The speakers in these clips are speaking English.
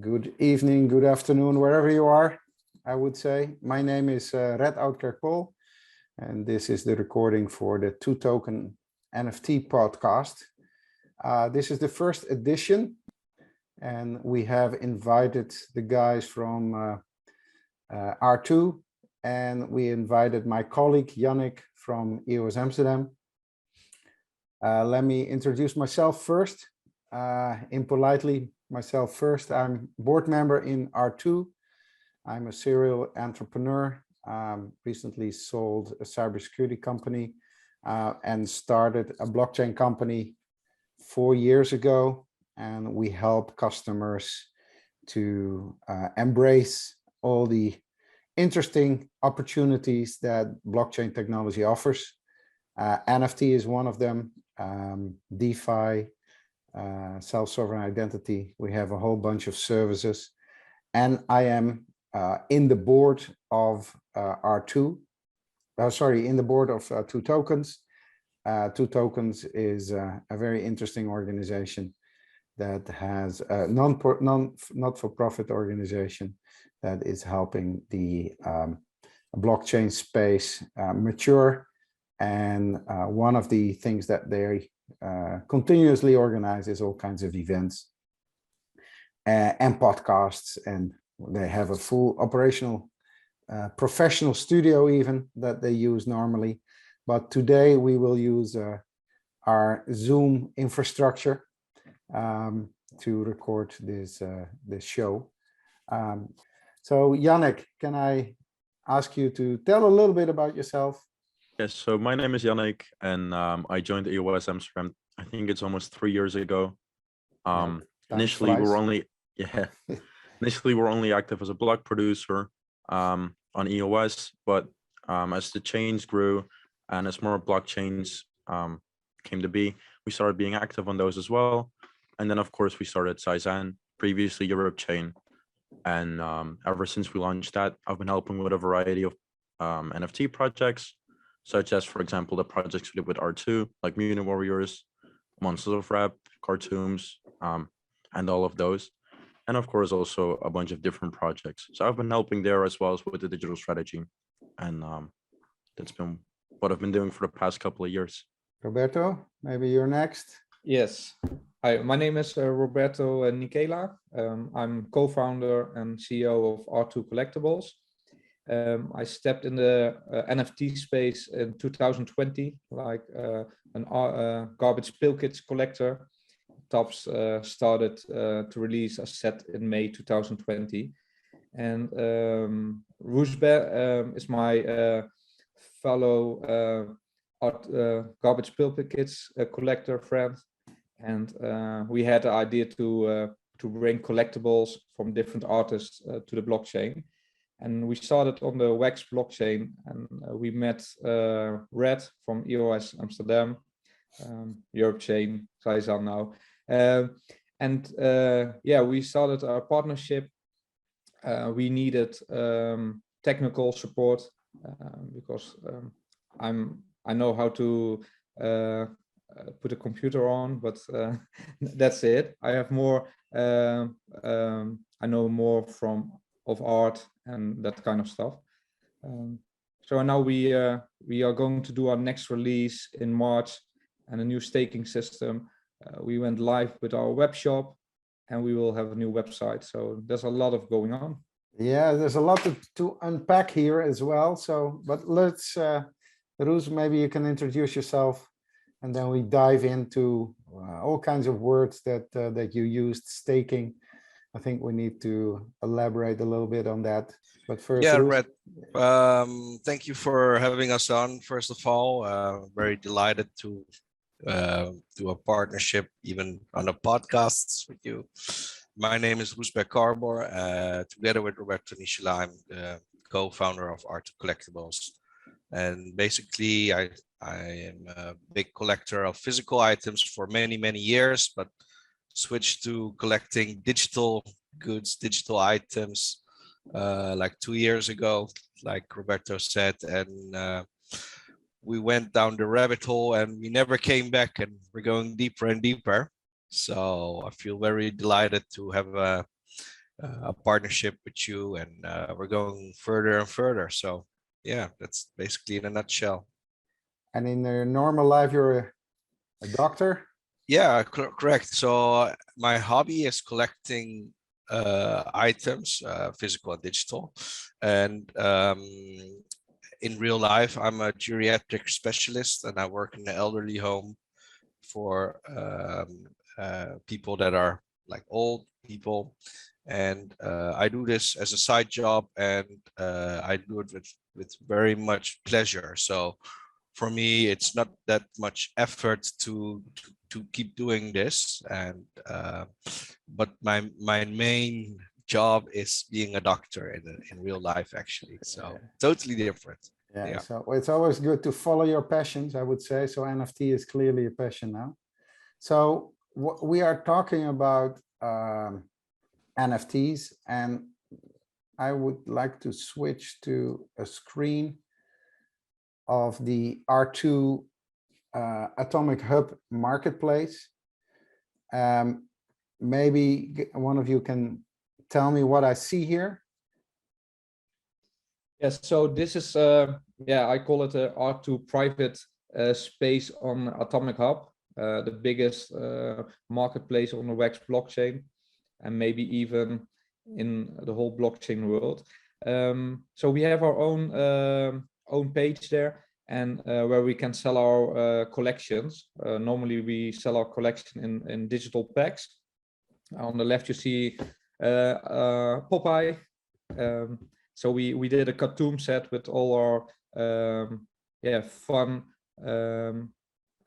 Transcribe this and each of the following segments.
Good evening, good afternoon, wherever you are, I would say. My name is Red Oudkerk-Pol, and this is the recording for the 2Token NFT podcast. This is the first edition, and we have invited the guys from R2, and we invited my colleague Yannick from EOS Amsterdam. Let me introduce myself first. Impolitely, myself first. I'm board member in R2. I'm a serial entrepreneur. Recently sold a cybersecurity company and started a blockchain company 4 years ago. And we help customers to embrace all the interesting opportunities that blockchain technology offers. NFT is one of them. Defi, self-sovereign identity. We have a whole bunch of services, and I am in the board of R2. In the board of 2Tokens. 2Tokens is a very interesting organization that has a not-for-profit organization that is helping the blockchain space mature. And one of the things that they continuously organize is all kinds of events and podcasts, and they have a full operational professional studio even that they use normally. But today we will use our Zoom infrastructure to record this show. So Yannick, can I ask you to tell a little bit about yourself? Yes, so my name is Yannick, and I joined EOS Amsterdam. I think it's almost 3 years ago. Initially, we were only active as a blog producer on EOS, but as the chains grew and as more blockchains came to be, we started being active on those as well. And then, of course, we started Zaisan, previously Europechain, and ever since we launched that, I've been helping with a variety of NFT projects, such as, for example, the projects we did with R2, like Mutant Warriors, Monsters of Rap, cartoons, and all of those. And of course, also a bunch of different projects. So I've been helping there as well as with the digital strategy. And that's been what I've been doing for the past couple of years. Roberto, maybe you're next. Yes. Hi, my name is Roberto Nichela. I'm co-founder and CEO of R2 Collectibles. I stepped in the NFT space in 2020, like an garbage pill kits collector. Tops started to release a set in May 2020. And Roosbe is my fellow garbage pill kits collector friend. And we had the idea to bring collectibles from different artists to the blockchain. And we started on the Wax blockchain, and we met Red from EOS Amsterdam, Europechain, Zaisan now. We started our partnership. We needed technical support because I know how to put a computer on, but that's it. I have more. I know more of art and that kind of stuff. So now we are going to do our next release in March and a new staking system. We went live with our web shop, and we will have a new website. So there's a lot of going on. Yeah, there's a lot to unpack here as well. So, but let's, Roos, maybe you can introduce yourself, and then we dive into all kinds of words that you used, staking. I think we need to elaborate a little bit on that. But first, yeah, Red, thank you for having us on. First of all, very delighted to do a partnership, even on a podcasts with you. My name is Europechain. Together with Roberto Nichela, I'm the co-founder of R2 Collectibles. And basically, I am a big collector of physical items for many, many years, but switched to collecting digital goods, digital items, like 2 years ago, like Roberto said, and we went down the rabbit hole and we never came back, and we're going deeper and deeper. So I feel very delighted to have a partnership with you, and we're going further and further. So yeah, that's basically in a nutshell. And in your normal life, you're a doctor? Yeah, correct. So my hobby is collecting items, physical and digital, and in real life, I'm a geriatric specialist, and I work in the elderly home for people that are like old people, and I do this as a side job, and I do it with very much pleasure. So for me, it's not that much effort to keep doing this, and but my main job is being a doctor in real life, actually. So totally different. Yeah, so it's always good to follow your passions, I would say. So NFT is clearly a passion now. So we are talking about NFTs, and I would like to switch to a screen of the R2 AtomicHub marketplace. Maybe one of you can tell me what I see here. Yes, so this is, I call it a R2 private space on AtomicHub, the biggest marketplace on the WEX blockchain, and maybe even in the whole blockchain world. So we have our own page there, and where we can sell our collections. Normally we sell our collection in digital packs. On the left you see Popeye. So we did a cartoon set with all our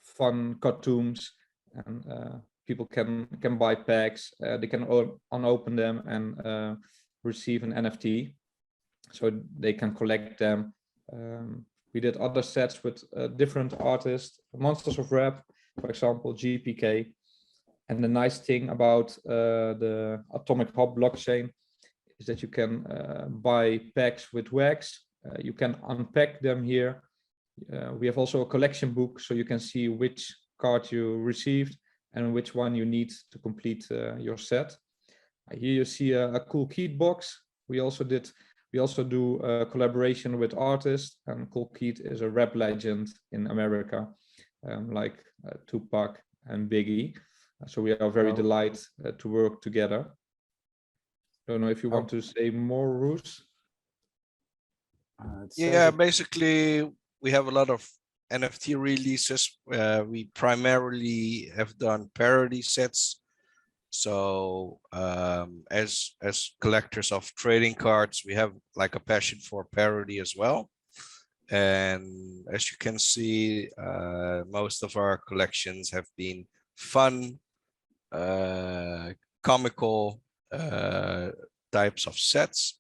fun cartoons, and people can buy packs. They can unopen them and receive an NFT, so they can collect them. We did other sets with different artists, Monsters of Rap, for example, GPK. And the nice thing about the AtomicHub blockchain is that you can buy packs with WEX. You can unpack them here. We have also a collection book, so you can see which card you received and which one you need to complete your set. Here you see a cool Keat box. We also do a collaboration with artists, and Cool Keat is a rap legend in America, like Tupac and Biggie. So we are very delighted to work together. Don't know if you want to say more, Roos. Yeah, basically we have a lot of NFT releases. We primarily have done parody sets. So as collectors of trading cards, we have like a passion for parody as well. And as you can see, most of our collections have been fun, comical types of sets.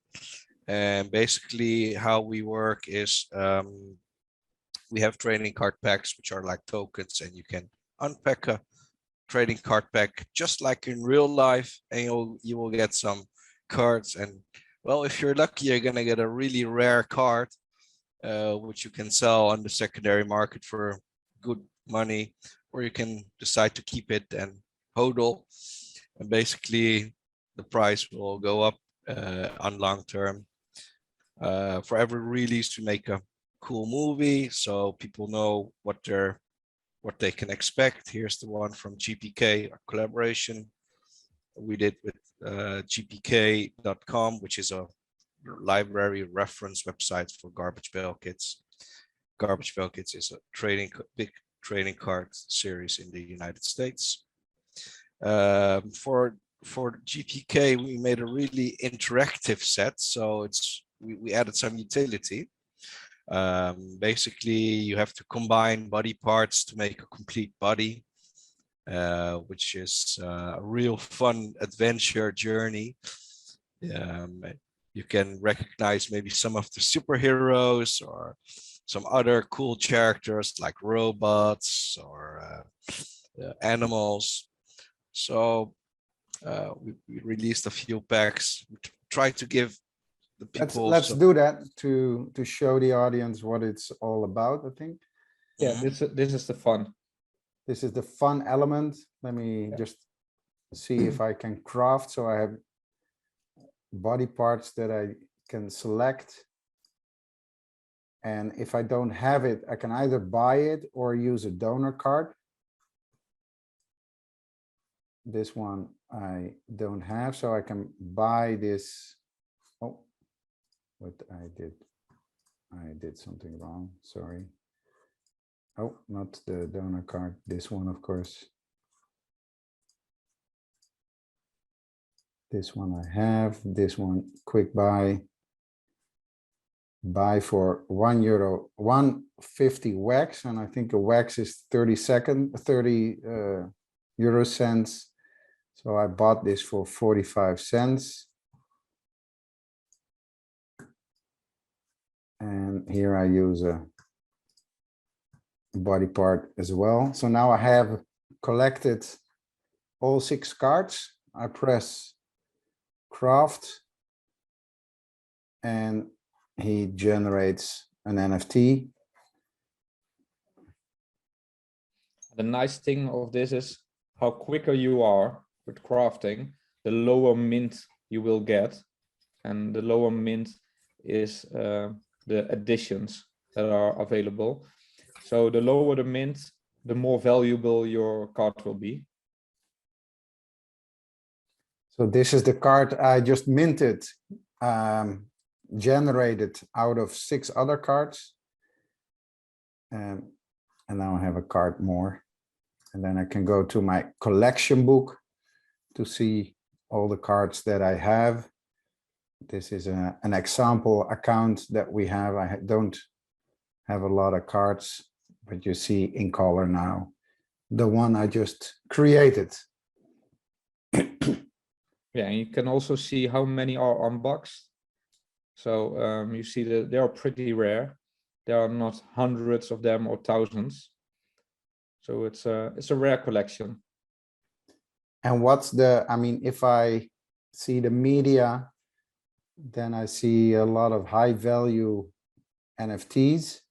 And basically how we work is we have trading card packs, which are like tokens, and you can unpack a trading card pack just like in real life, and you will get some cards. And well, if you're lucky, you're gonna get a really rare card, which you can sell on the secondary market for good money, or you can decide to keep it and hodl, and basically the price will go up on long term. For every release we make a cool movie, so people know what they can expect. Here's the one from GPK, our collaboration we did with gpk.com, which is a library reference website for Garbage Pail Kids. Garbage Pail Kids is a big trading card series in the United States. For GPK, we made a really interactive set, so we added some utility. Basically, you have to combine body parts to make a complete body, which is a real fun adventure journey. You can recognize maybe some of the superheroes or some other cool characters like robots or animals. So we released a few packs. We try to give the people. Let's do that to show the audience what it's all about, I think. Yeah, this is the fun. This is the fun element. Let me just see if I can craft. So I have body parts that I can select. And if I don't have it, I can either buy it or use a donor card. This one I don't have, so I can buy this. Oh, what I did something wrong, sorry. Oh, not the donor card, this one, of course. This one I have, this one, quick buy. Buy for €1, 150 wax, and I think a wax is 30 euro cents. So I bought this for 45 cents. And here I use a body part as well. So now I have collected all 6 cards. I press craft and he generates an NFT. The nice thing of this is how quicker you are with crafting, the lower mint you will get. And the lower mint is the additions that are available. So the lower the mint, the more valuable your card will be. So this is the card I just minted, generated out of 6 other cards. And now I have a card more. And then I can go to my collection book to see all the cards that I have. This is an example account that we have. I don't have a lot of cards, but you see in color now the one I just created. Yeah, and you can also see how many are unboxed. So you see that they are pretty rare. There are not hundreds of them or thousands. So it's a rare collection. And what's the, I mean, if I see the media, then I see a lot of high value NFTs.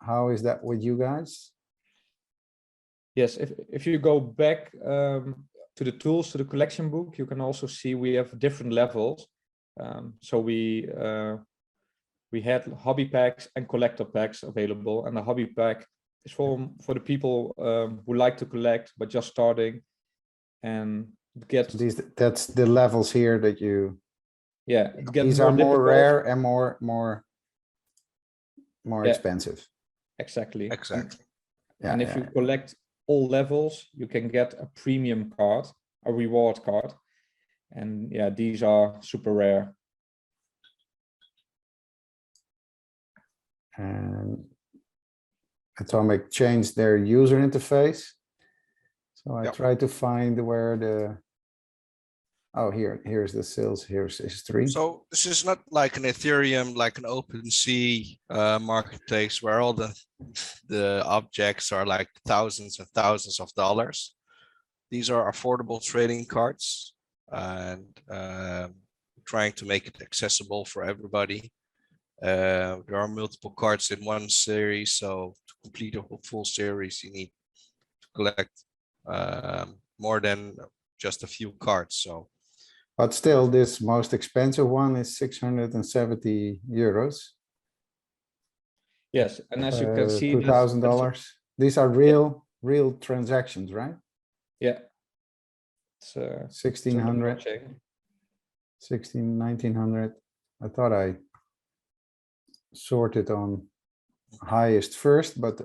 How is that with you guys? Yes, if you go back to the tools, to the collection book, you can also see we have different levels. So we had hobby packs and collector packs available, and the hobby pack is for the people who like to collect but just starting and get These, that's the levels here that you, yeah, it gets these are more difficult. rare and more Yeah. expensive. Exactly. Exactly. Yeah, And if yeah. you collect all levels, you can get a premium card, a reward card. And yeah, these are super rare. And Atomic changed their user interface. So I Yep. try to find where the, oh, here's the sales, here's history. So this is not like an Ethereum, like an OpenSea marketplace where all the objects are like thousands and thousands of dollars. These are affordable trading cards, and trying to make it accessible for everybody. There are multiple cards in one series, so to complete a full series, you need to collect more than just a few cards. So, But still, this most expensive one is 670 euros. Yes, and as you can see, $2,000. These are real transactions, right? yeah, it's 1,600, 1,900. I thought I sorted on highest first, but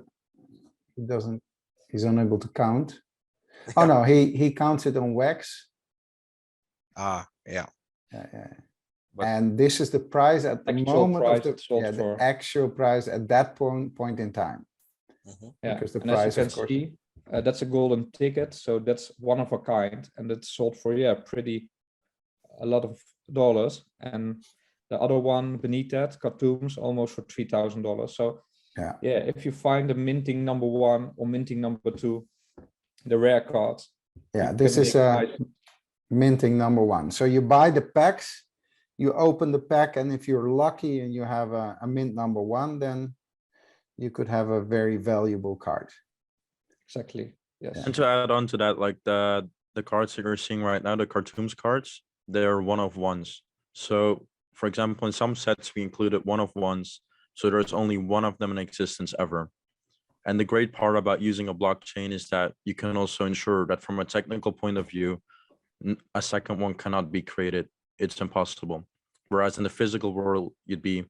he doesn't, he's unable to count. Oh no, he counts it on wax. yeah. Yeah, yeah. But And this is the price at the actual moment price of the, it's sold yeah, the for. actual price at that point in time. Mhm. Yeah, Because the and as price, you of can course. see, that's a golden ticket, so that's one of a kind, and it's sold for a lot of dollars. And the other one beneath that, cartoons, almost for $3,000. So Yeah, if you find the minting number 1 or minting number 2, the rare cards. yeah, you this can is make a minting number 1. So you buy the packs, you open the pack, and if you're lucky and you have a mint number 1, then you could have a very valuable card. Exactly. Yes. And to add on to that, like the cards that you're seeing right now, the cartoons cards, they're one of ones. So for example, in some sets, we included one of ones. So there's only one of them in existence ever. And the great part about using a blockchain is that you can also ensure that from a technical point of view, a second one cannot be created. It's impossible. Whereas in the physical world, you'd be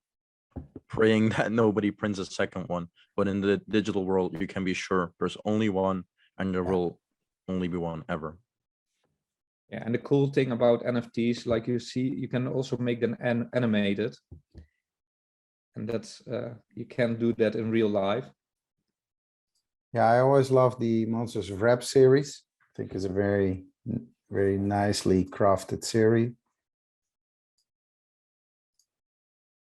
praying that nobody prints a second one. But in the digital world, you can be sure there's only one and there will only be one ever. Yeah, and the cool thing about NFTs, like you see, you can also make them animated. And that's, you can do that in real life. Yeah, I always love the Monsters of Rap series. I think it's a very, very nicely crafted series.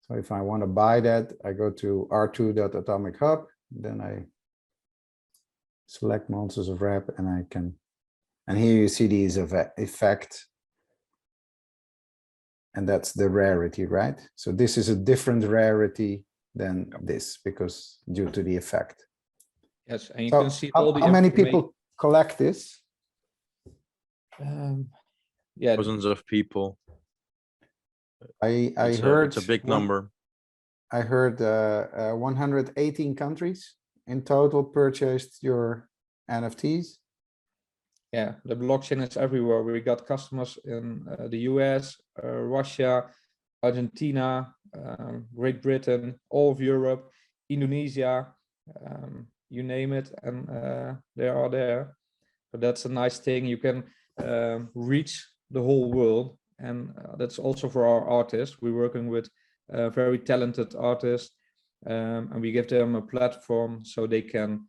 So if I want to buy that, I go to r2.AtomicHub, then I select Monsters of Rap and I can, and here you see these effect. And that's the rarity, right? So this is a different rarity than this because due to the effect. Yes, and you So can see all the how many information. people collect this? Yeah, Thousands of people. I It's heard it's a big number. I heard 118 countries in total purchased your NFTs. yeah, the blockchain is everywhere. We got customers in the US, Russia, Argentina, Great Britain, all of Europe, Indonesia, you name it, and they are there. So that's a nice thing. You can reach the whole world, and that's also for our artists. We're working with very talented artists, and we give them a platform so they can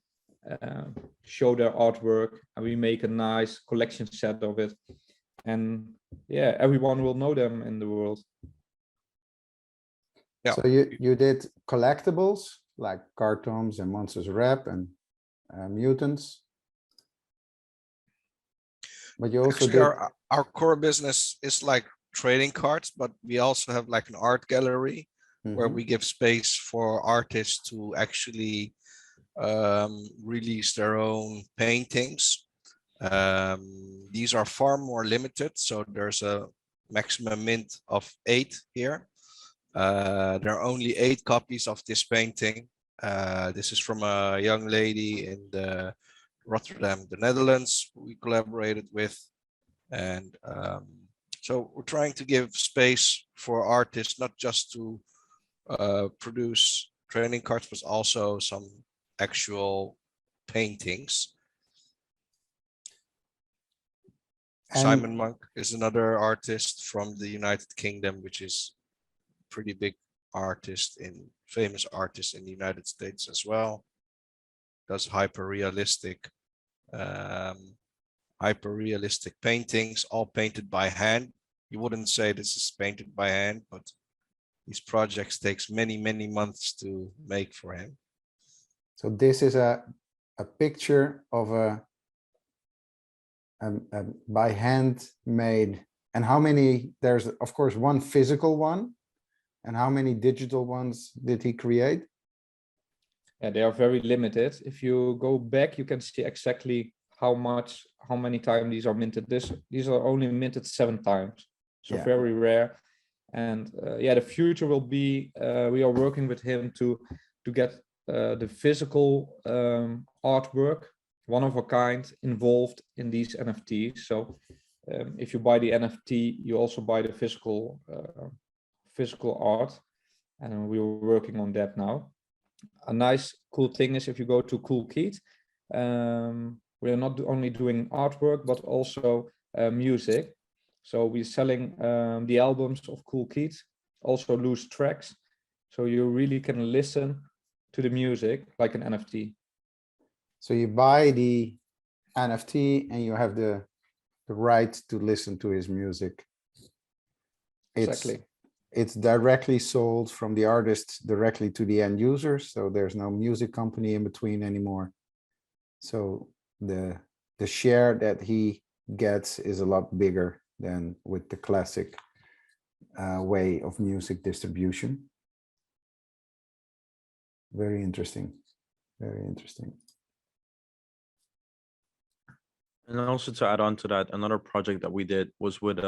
show their artwork, and we make a nice collection set of it. And yeah, everyone will know them in the world. Yeah. So you did collectibles like cartoons and Monsters of Rap and mutants. But you also Actually, did our core business is like trading cards, but we also have like an art gallery where we give space for artists to actually release their own paintings. These are far more limited, so there's a maximum mint of 8 here. There are only 8 copies of this painting. This is from a young lady in Rotterdam, the Netherlands, we collaborated with. And so we're trying to give space for artists, not just to produce trading cards, but also some actual paintings. And Simon Monk is another artist from the United Kingdom, which is pretty big artist in famous artist in the United States as well. Does hyper realistic paintings, all painted by hand. You wouldn't say this is painted by hand, but these projects takes many months to make for him. so this is a picture of a by hand made, and how many, there's of course one physical one, and how many digital ones did he create? Yeah, they are very limited. If you go back, you can see exactly how many times these are minted. These are only minted 7 times, so Yeah. very rare. And yeah, the future will be, we are working with him to get the physical artwork, one of a kind, involved in these NFTs. So if you buy the NFT, you also buy the physical art, and we are working on that now. A nice cool thing is if you go to Cool Keat, we are not only doing artwork but also music. So we're selling the albums of Cool Keat, also loose tracks, so you really can listen to the music like an NFT. So you buy the NFT and you have the right to listen to his music. Exactly. It's directly sold from the artist directly to the end user, so there's no music company in between anymore. So the share that he gets is a lot bigger than with the classic way of music distribution. Very interesting. Very interesting. And also to add on to that, another project that we did was with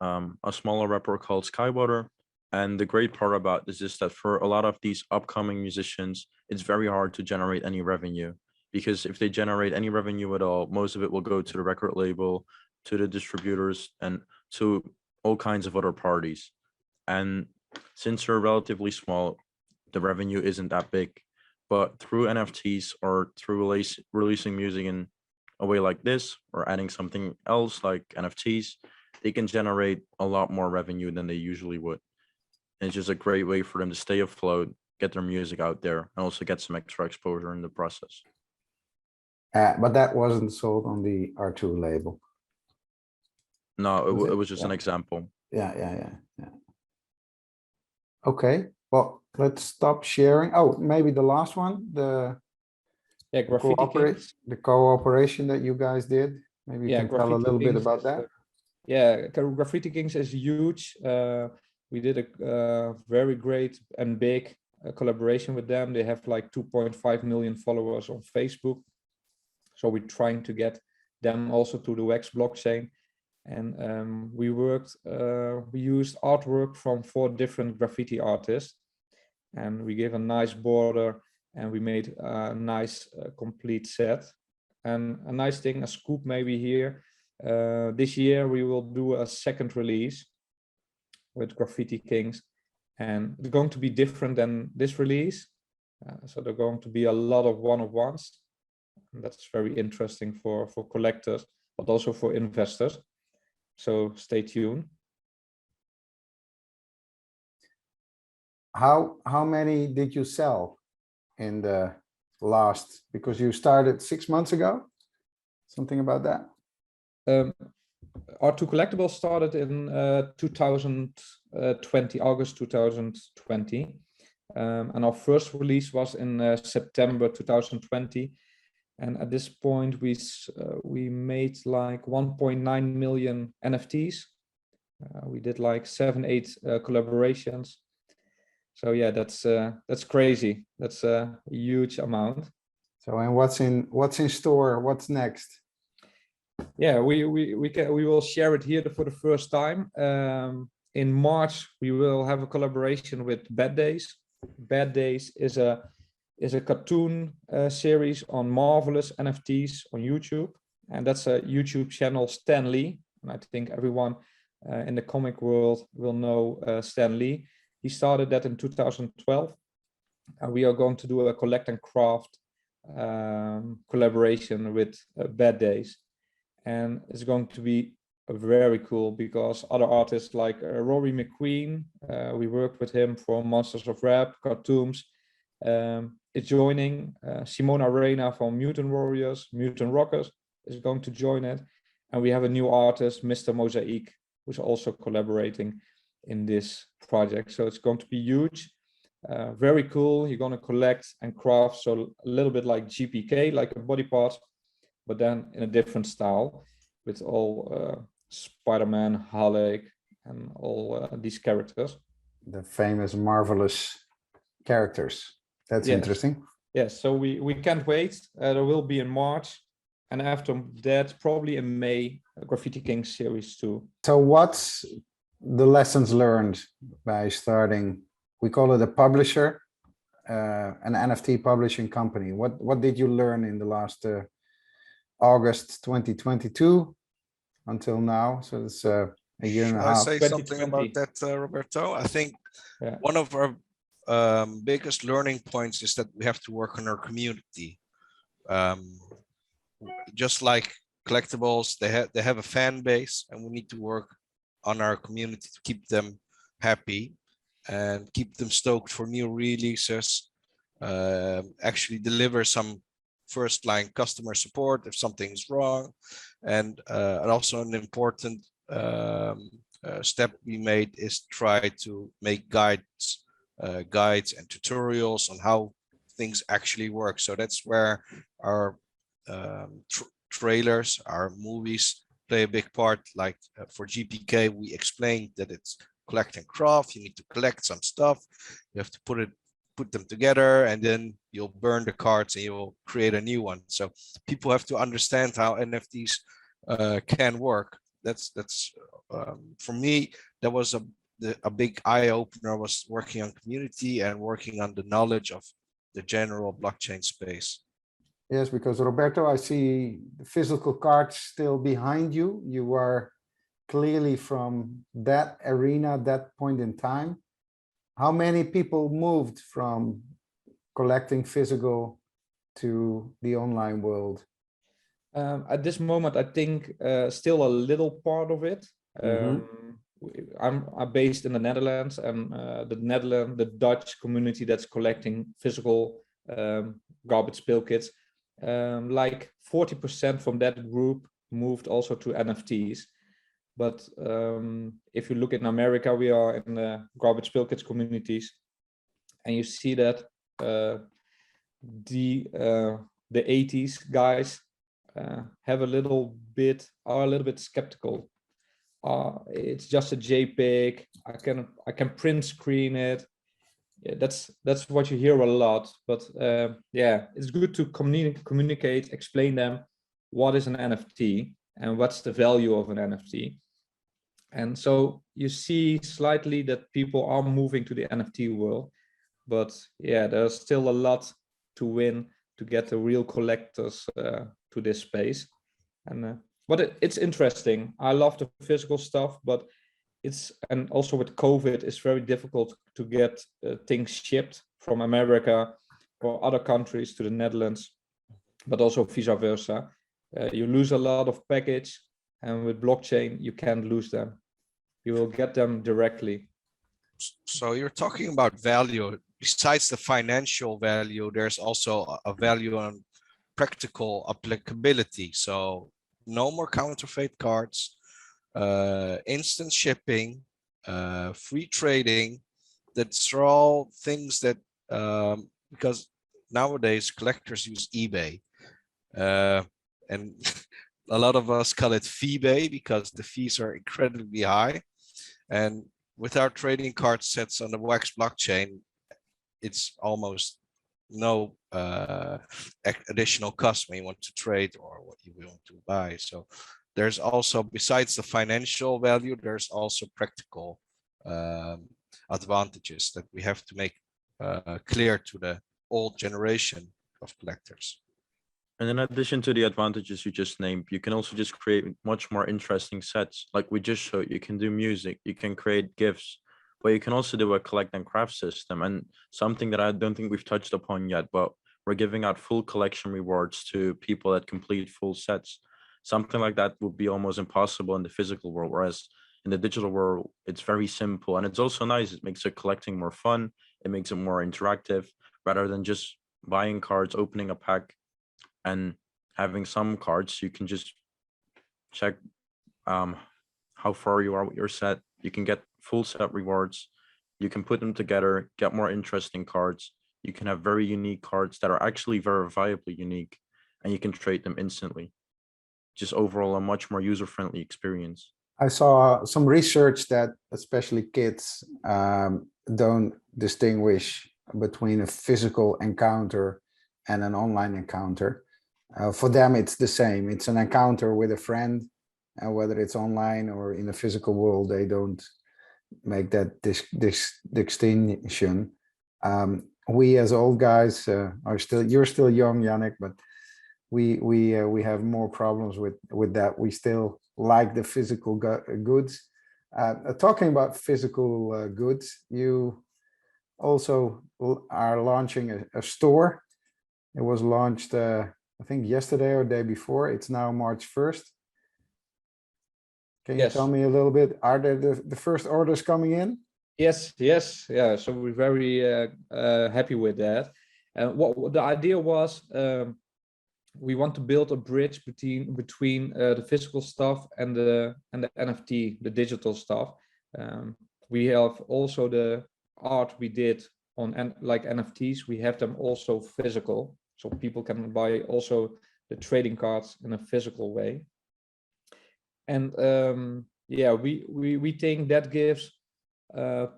a smaller rapper called Skywater. And the great part about this is that for a lot of these upcoming musicians, it's very hard to generate any revenue, because if they generate any revenue at all, most of it will go to the record label, to the distributors, and to all kinds of other parties. And since you're relatively small, the revenue isn't that big. But through NFTs or through releasing music in a way like this, or adding something else like NFTs, they can generate a lot more revenue than they usually would. And it's just a great way for them to stay afloat, get their music out there, and also get some extra exposure in the process. But that wasn't sold on the R2 label. No, Was it was just an Yeah. example. Yeah. Okay, well, let's stop sharing. Oh, maybe the last one, the Graffiti Kings. cooperation that you guys did. Maybe you can tell a Graffiti little bit Kings about is, that. Graffiti Kings is huge. We did a very great and big collaboration with them. They have like 2.5 million followers on Facebook. So we're trying to get them also to the Wax blockchain. And we used artwork from 4 different graffiti artists. And we gave a nice border, and we made a nice complete set. And a nice thing, a scoop maybe here. This year we will do a second release with Graffiti Kings, and it's going to be different than this release. So there are going to be a lot of one-of-ones. And that's very interesting for collectors, but also for investors. So stay tuned. How many did you sell in the last, because you started 6 months ago? Something about that? Our 2Collectibles started in 2020, August 2020. And our first release was in September 2020. And at this point, we made like 1.9 million NFTs. We did like 7-8 collaborations. So yeah, that's crazy. That's a huge amount. So, and what's in store? What's next? Yeah, we will share it here for the first time. In March, we will have a collaboration with Bad Days. Bad Days is a cartoon series on marvelous NFTs on YouTube, and that's a YouTube channel, Stan Lee. And I think everyone in the comic world will know Stan Lee. He started that in 2012, and we are going to do a collect and craft collaboration with Bad Days, and it's going to be very cool because other artists like Rory McQueen, we worked with him for Monsters of Rap cartoons. It's joining. Simona Reina from Mutant Warriors, Mutant Rockers is going to join it. And we have a new artist, Mr. Mosaic, who's also collaborating in this project. So it's going to be huge, very cool. You're going to collect and craft, so a little bit like GPK, like a body part, but then in a different style with all Spider-Man, Hulk, and all these characters. The famous, marvelous characters. That's interesting. Yes, so we can't wait. There will be in March, and after that, probably in May, Graffiti King Series 2. So what's the lessons learned by starting, we call it a publisher, an NFT publishing company? What did you learn in the last August 2022 until now? So it's a year and a half. I say something about that, Roberto? I think one of our biggest learning points is that we have to work on our community. Just like Collectibles, they have a fan base, and we need to work on our community to keep them happy and keep them stoked for new releases. Actually deliver some first line customer support if something is wrong, and also an important step we made is try to make guides and tutorials on how things actually work. So that's where our trailers, our movies play a big part. Like for GPK, we explained that it's collect and craft. You need to collect some stuff. You have to put them together, and then you'll burn the cards and you'll create a new one. So people have to understand how NFTs can work. that's for me, that was a big eye opener. Was working on community and working on the knowledge of the general blockchain space. Yes, because Roberto, I see the physical cards still behind you. You are clearly from that arena, that point in time. How many people moved from collecting physical to the online world? At this moment, I think still a little part of it. I'm based in the Netherlands, and the Dutch community that's collecting physical garbage spill kits, like 40% from that group moved also to NFTs. But if you look in America, we are in the garbage spill kits communities, and you see that the 80s guys are a little bit skeptical. It's just a JPEG. I can print screen it. Yeah, that's what you hear a lot. But yeah, it's good to communicate, explain them what is an NFT and what's the value of an NFT. And so you see slightly that people are moving to the NFT world, but yeah, there's still a lot to win to get the real collectors to this space. And but it's interesting. I love the physical stuff, but and also with COVID, it's very difficult to get things shipped from America or other countries to the Netherlands, but also vice versa. You lose a lot of package, and with blockchain, you can't lose them. You will get them directly. So you're talking about value. Besides the financial value, there's also a value on practical applicability. So no more counterfeit cards, instant shipping, free trading. That's all things that, because nowadays collectors use eBay, and a lot of us call it fee-bay because the fees are incredibly high. And with our trading card sets on the Wax blockchain, it's almost no additional cost when you want to trade or what you want to buy. So there's also, besides the financial value, there's also practical advantages that we have to make clear to the old generation of collectors. And in addition to the advantages you just named, you can also just create much more interesting sets. Like we just showed, you can do music, you can create GIFs, but you can also do a collect and craft system. And something that I don't think we've touched upon yet, but we're giving out full collection rewards to people that complete full sets. Something like that would be almost impossible in the physical world, whereas in the digital world, it's very simple. And it's also nice. It makes it collecting more fun. It makes it more interactive rather than just buying cards, opening a pack, and having some cards. You can just check how far you are with your set. You can get full set rewards. You can put them together, get more interesting cards. You can have very unique cards that are actually verifiably unique, and you can trade them instantly. Just overall a much more user-friendly experience. I saw some research that especially kids don't distinguish between a physical encounter and an online encounter. For them, it's the same. It's an encounter with a friend, and whether it's online or in the physical world, they don't make that distinction. We as old guys are still, you're still young, Yannick, but we have more problems with that. We still like the physical goods. Talking about physical goods, you also are launching a store. It was launched, I think yesterday or day before. It's now March 1st. Can you tell me a little bit? Are there the first orders coming in? Yes, yeah. So we're very happy with that. What the idea was, we want to build a bridge between the physical stuff and the NFT, the digital stuff. We have also the art we did on like NFTs. We have them also physical, so people can buy also the trading cards in a physical way. And yeah, we think that gives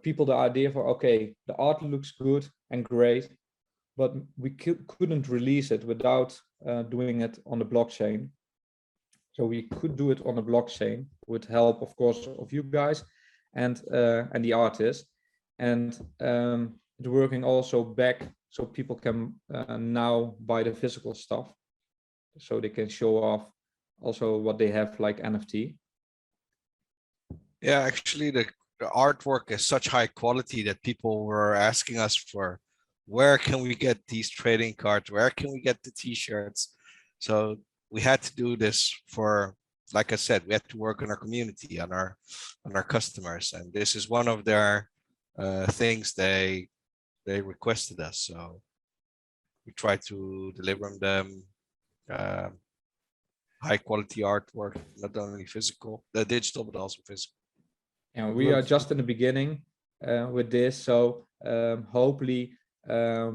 people the idea for, okay, the art looks good and great, but we couldn't release it without doing it on the blockchain. So we could do it on a blockchain with help, of course, of you guys and the artist, and it's working also back, so people can now buy the physical stuff, so they can show off also what they have like NFT. Yeah, actually, the artwork is such high quality that people were asking us for, where can we get these trading cards? Where can we get the t-shirts? So we had to do this for, like I said, we had to work on our community, on our customers, and this is one of their things they requested us. So we try to deliver them high quality artwork, not only physical, the digital, but also physical. And we are just in the beginning with this, so hopefully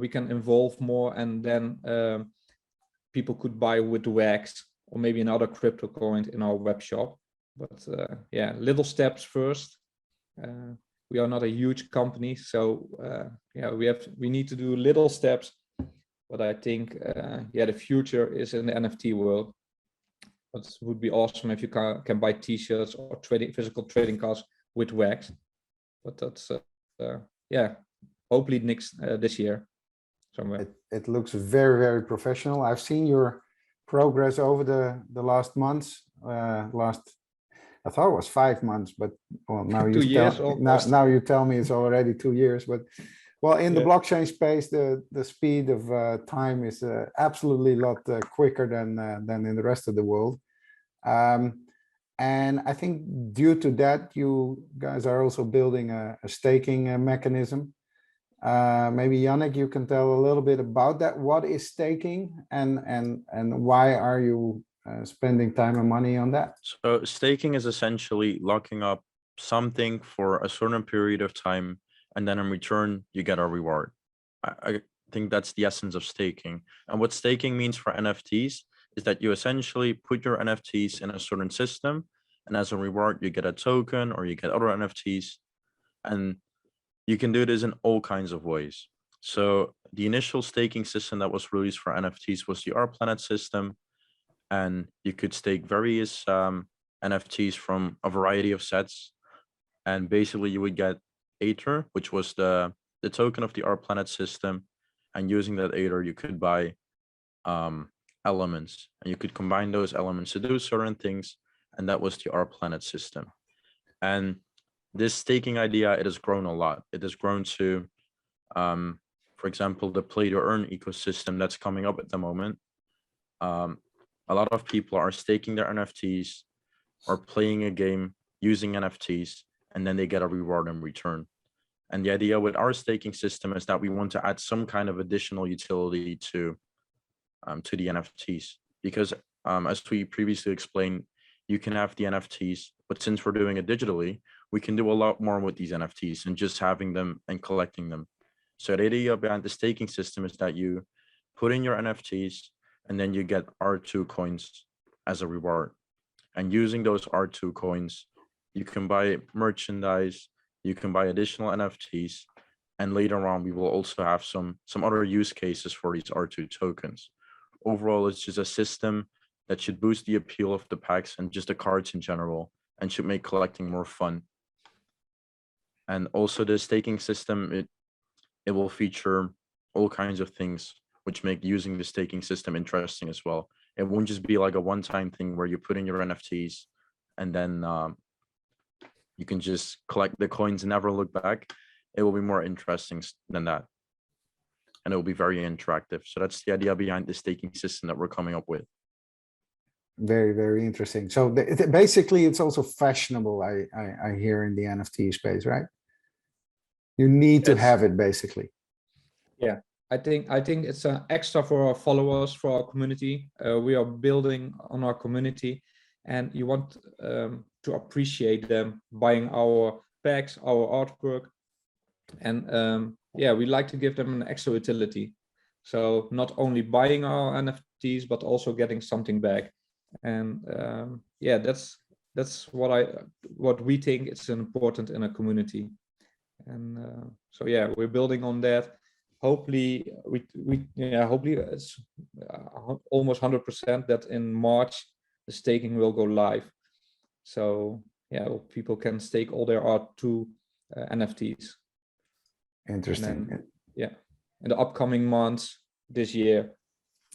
we can evolve more, and then people could buy with wax or maybe another crypto coin in our web shop. But yeah, little steps first. We are not a huge company, so yeah, we need to do little steps. But I think yeah, the future is in the NFT world. It would be awesome if you can buy t-shirts or physical trading cards with wax. But that's yeah, hopefully this year somewhere. It looks very, very professional. I've seen your progress over the last months. I thought it was 5 months, but well, now you 2 years now you tell me it's already 2 years. But well, in the blockchain space, the speed of time is absolutely a lot quicker than in the rest of the world. And I think due to that, you guys are also building a staking mechanism. Maybe Yannick, you can tell a little bit about that. What is staking, and why are you spending time and money on that? So staking is essentially locking up something for a certain period of time, and then in return, you get a reward. I think that's the essence of staking. And what staking means for NFTs is that you essentially put your NFTs in a certain system, and as a reward, you get a token or you get other NFTs. And you can do this in all kinds of ways. So the initial staking system that was released for NFTs was the Planet system, and you could stake various NFTs from a variety of sets. And basically you would get Aether, which was the token of the Planet system. And using that Aether, you could buy elements, and you could combine those elements to do certain things. And that was the Planet system. And this staking idea, it has grown a lot. It has grown to, for example, the play to earn ecosystem that's coming up at the moment. A lot of people are staking their NFTs or playing a game using NFTs, and then they get a reward in return. And the idea with our staking system is that we want to add some kind of additional utility to the NFTs, because as we previously explained, you can have the NFTs, but since we're doing it digitally, we can do a lot more with these NFTs and just having them and collecting them. So the idea behind the staking system is that you put in your NFTs, and then you get R2 coins as a reward. And using those R2 coins, you can buy merchandise, you can buy additional NFTs, and later on, we will also have some other use cases for these R2 tokens. Overall, it's just a system that should boost the appeal of the packs and just the cards in general, and should make collecting more fun. And also the staking system, it will feature all kinds of things which make using the staking system interesting as well. It won't just be like a one-time thing where you put in your NFTs and then you can just collect the coins and never look back. It will be more interesting than that. And it will be very interactive. So that's the idea behind the staking system that we're coming up with. Very, very interesting. So basically, it's also fashionable, I hear, in the NFT space, right? You need to have it, basically. Yeah, I think it's an extra for our followers, for our community. We are building on our community, and you want to appreciate them buying our packs, our artwork, and yeah, we like to give them an extra utility. So not only buying our NFTs, but also getting something back. And yeah, that's what we think is important in a community. And so yeah, we're building on that. Hopefully hopefully it's almost 100% that in March the staking will go live. So yeah, people can stake all their art to NFTs. Interesting. Then, yeah, in the upcoming months this year,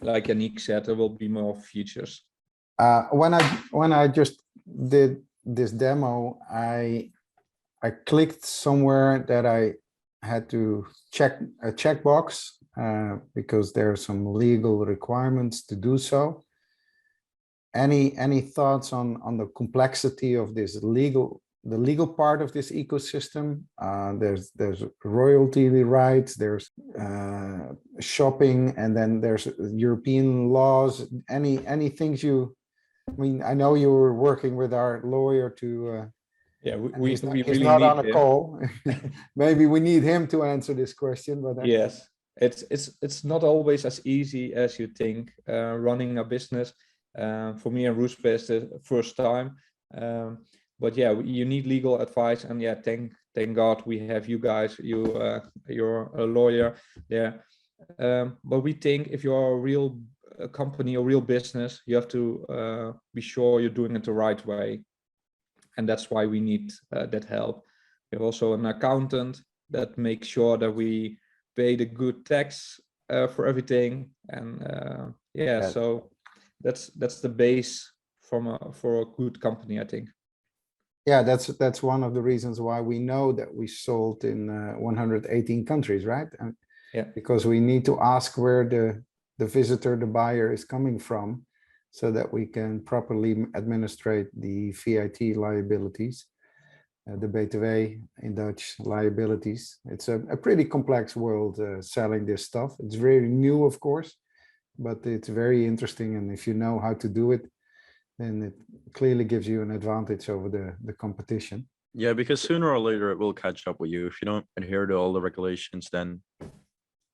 like Yannick said, there will be more features. When I just did this demo, I clicked somewhere that I had to check a checkbox because there are some legal requirements to do so. Any thoughts on the complexity of this the legal part of this ecosystem? There's royalty rights, there's shopping, and then there's European laws. Any things you? I mean, I know you were working with our lawyer to. Yeah, he's really not need on a him. call. Maybe we need him to answer this question. But yes, it's not always as easy as you think. Running a business, for me and Roospe is the first time. But yeah, you need legal advice, and yeah, thank God we have you guys. You're a lawyer there. But we think if you're a real company or real business, you have to be sure you're doing it the right way. And that's why we need that help. We have also an accountant that makes sure that we pay the good tax for everything. And yeah, so that's the base for a good company, I think. Yeah, that's one of the reasons why we know that we sold in 118 countries, right? Yeah. Because we need to ask where the visitor, the buyer, is coming from, so that we can properly administrate the VIT liabilities, the BTW in Dutch liabilities. It's a pretty complex world selling this stuff. It's very new, of course, but it's very interesting. And if you know how to do it, then it clearly gives you an advantage over the competition. Yeah, because sooner or later it will catch up with you. If you don't adhere to all the regulations, then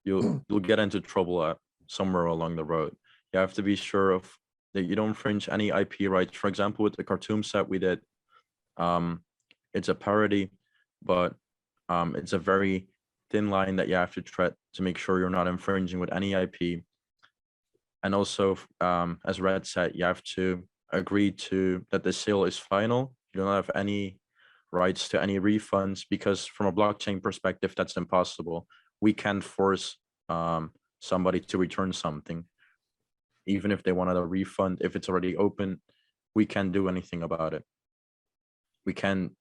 you'll get into trouble at somewhere along the road. You have to be sure of that you don't infringe any IP rights. For example, with the cartoon set we did, it's a parody, but it's a very thin line that you have to tread to make sure you're not infringing with any IP. And also, as Red said, you have to agree to that the sale is final. You don't have any rights to any refunds, because from a blockchain perspective, that's impossible. We can't force somebody to return something. Even if they wanted a refund, if it's already open, we can't do anything about it. We can't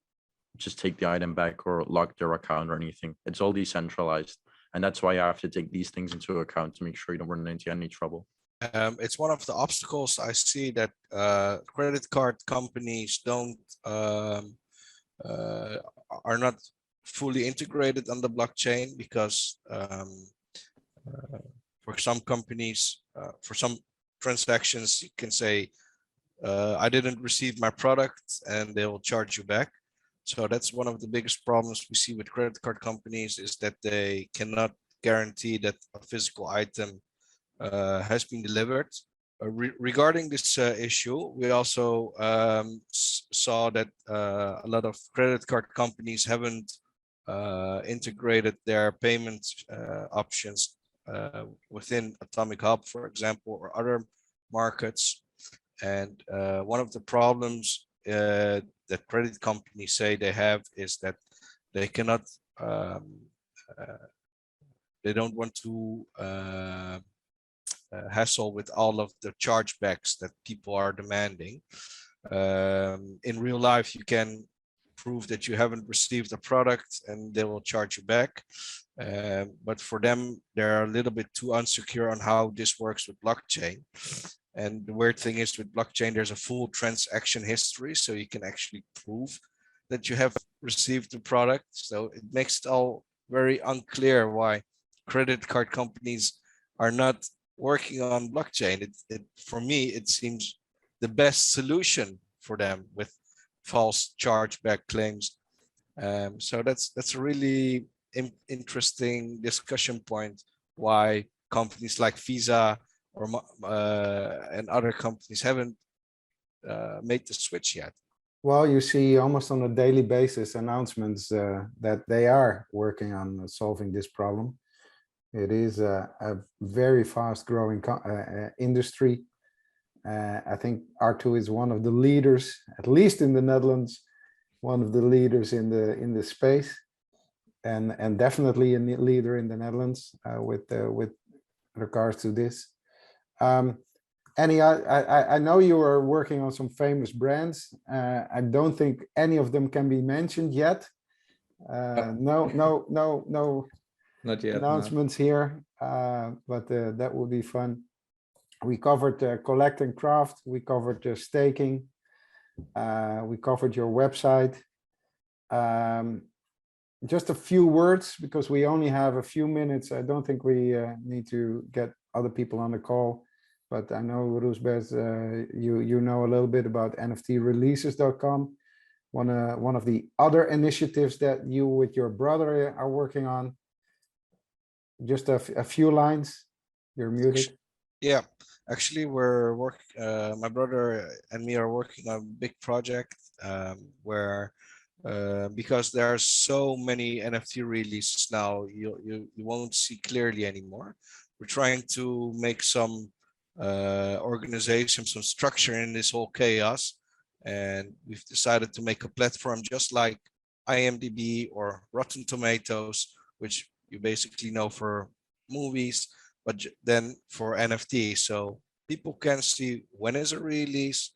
just take the item back or lock their account or anything. It's all decentralized. And that's why you have to take these things into account to make sure you don't run into any trouble. It's one of the obstacles I see, that credit card companies are not fully integrated on the blockchain, because for some companies, for some transactions, you can say, I didn't receive my product, and they will charge you back. So that's one of the biggest problems we see with credit card companies, is that they cannot guarantee that a physical item has been delivered. Regarding this issue, we also saw that a lot of credit card companies haven't integrated their payment options within AtomicHub, for example, or other markets. And one of the problems that credit companies say they have is that they cannot, they don't want to hassle with all of the chargebacks that people are demanding. In real life, you can prove that you haven't received a product and they will charge you back. But for them, they're a little bit too unsecure on how this works with blockchain. And the weird thing is, with blockchain, there's a full transaction history, so you can actually prove that you have received the product. So it makes it all very unclear why credit card companies are not working on blockchain. For me, it seems the best solution for them with false chargeback claims. So that's a really interesting discussion point, why companies like Visa or and other companies haven't made the switch yet. Well, you see almost on a daily basis announcements that they are working on solving this problem. It is a very fast growing industry. I think R2 is one of the leaders, at least in the Netherlands, one of the leaders in the space, and definitely a leader in the Netherlands with regards to this. Annie, I know you are working on some famous brands. I don't think any of them can be mentioned yet. No Not yet. No. announcements here, but that would be fun. We covered collect and craft. We covered staking. We covered your website. Just a few words, because we only have a few minutes. I don't think we need to get other people on the call, but I know, Roosbeth, you know a little bit about NFTreleases.com, one of the other initiatives that you with your brother are working on. Just a few lines. You're muted. Yeah, actually, we're my brother and me are working on a big project where because there are so many NFT releases now, you won't see clearly anymore. We're trying to make some organization, some structure in this whole chaos, and we've decided to make a platform just like IMDb or Rotten Tomatoes, which you basically know for movies, but then for NFT. So people can see when is a release,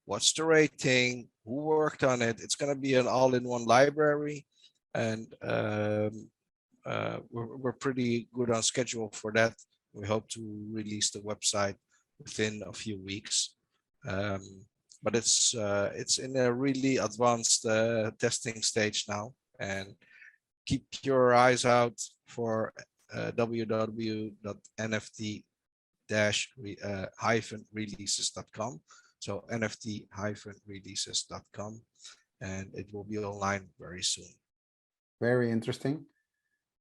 what's the rating, who worked on it. It's going to be an all-in-one library, and we're pretty good on schedule for that. We hope to release the website within a few weeks, but it's in a really advanced testing stage now, and keep your eyes out for www.nft-releases.com. So nft-releases.com, and it will be online very soon. Very interesting.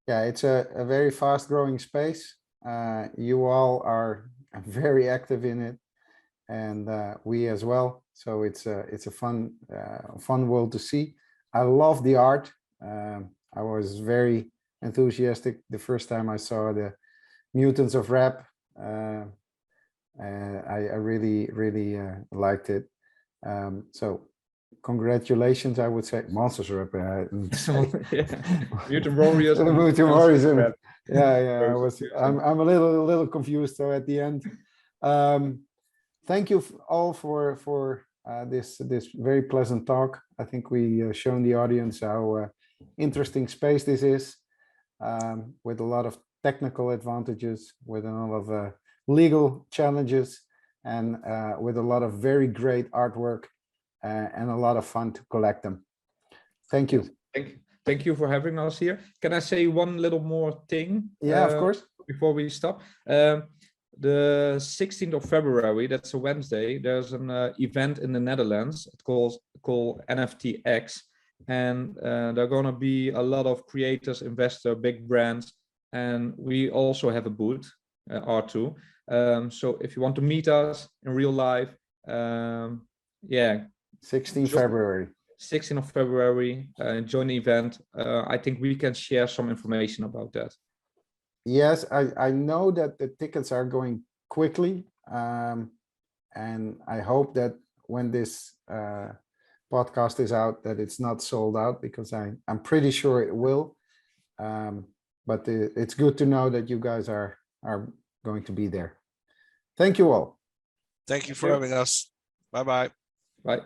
Yeah, it's a very fast growing space. You all are very active in it, and we as well. So it's a fun world to see. I love the art. I was very enthusiastic the first time I saw the Mutants of Rap. I really liked it. So congratulations, I would say. Monsters Rap. Mutant Warriors. Mutant Warriors. Yeah. I'm a little confused though at the end. Thank you all for this very pleasant talk. I think we shown the audience how interesting space this is, with a lot of technical advantages, with a lot of legal challenges, and with a lot of very great artwork, and a lot of fun to collect them. Thank you. Thank you for having us here. Can I say one little more thing? Yeah, of course. Before we stop. The 16th of February, that's a Wednesday, there's an event in the Netherlands. It's called NFTX. And there are going to be a lot of creators, investors, big brands. And we also have a booth, R2. So if you want to meet us in real life, yeah. 16th February. 16th of February, join the event. I think we can share some information about that. Yes, I know that the tickets are going quickly. And I hope that when this podcast is out, that it's not sold out, because I'm pretty sure it will. But it's good to know that you guys are going to be there. Thank you all. Thank you for having us. Bye-bye. Bye.